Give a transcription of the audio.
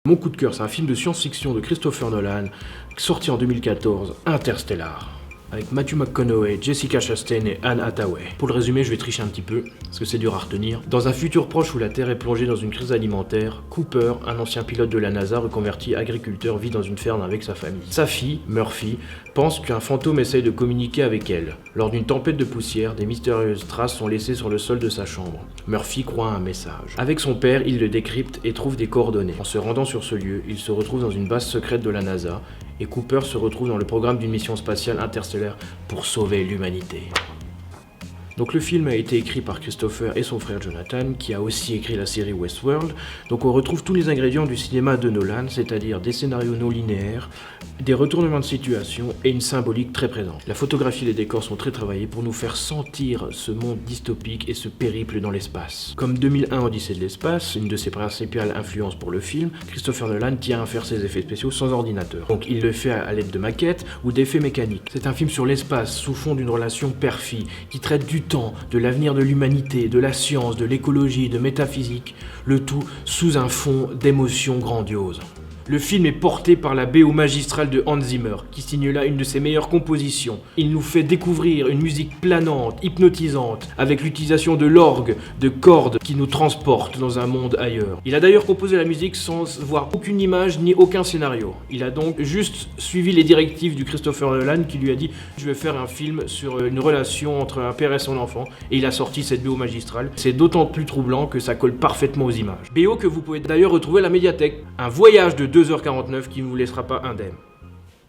Mon coup de cœur, c'est un film de science-fiction de Christopher Nolan, sorti en 2014, Interstellar, avec Matthew McConaughey, Jessica Chastain et Anne Hathaway. Pour le résumer, je vais tricher un petit peu, parce que c'est dur à retenir. Dans un futur proche où la Terre est plongée dans une crise alimentaire, Cooper, un ancien pilote de la NASA reconverti agriculteur, vit dans une ferme avec sa famille. Sa fille, Murphy, pense qu'un fantôme essaye de communiquer avec elle. Lors d'une tempête de poussière, des mystérieuses traces sont laissées sur le sol de sa chambre. Murphy croit à un message. Avec son père, il le décrypte et trouve des coordonnées. En se rendant sur ce lieu, il se retrouve dans une base secrète de la NASA, et Cooper se retrouve dans le programme d'une mission spatiale interstellaire pour sauver l'humanité. Donc le film a été écrit par Christopher et son frère Jonathan, qui a aussi écrit la série Westworld. Donc on retrouve tous les ingrédients du cinéma de Nolan, c'est-à-dire des scénarios non linéaires, des retournements de situation et une symbolique très présente. La photographie et les décors sont très travaillés pour nous faire sentir ce monde dystopique et ce périple dans l'espace. Comme 2001 Odyssée de l'espace, une de ses principales influences pour le film, Christopher Nolan tient à faire ses effets spéciaux sans ordinateur. Donc il le fait à l'aide de maquettes ou d'effets mécaniques. C'est un film sur l'espace, sous fond d'une relation père-fille, qui traite du temps, de l'avenir de l'humanité, de la science, de l'écologie, de métaphysique, le tout sous un fond d'émotions grandioses. Le film est porté par la BO magistrale de Hans Zimmer, qui signe là une de ses meilleures compositions. Il nous fait découvrir une musique planante, hypnotisante, avec l'utilisation de l'orgue, de cordes qui nous transportent dans un monde ailleurs. Il a d'ailleurs composé la musique sans voir aucune image ni aucun scénario. Il a donc juste suivi les directives du Christopher Nolan qui lui a dit « Je vais faire un film sur une relation entre un père et son enfant » et il a sorti cette BO magistrale. C'est d'autant plus troublant que ça colle parfaitement aux images. BO que vous pouvez d'ailleurs retrouver à la médiathèque. Un voyage de 2h49 qui ne vous laissera pas indemne.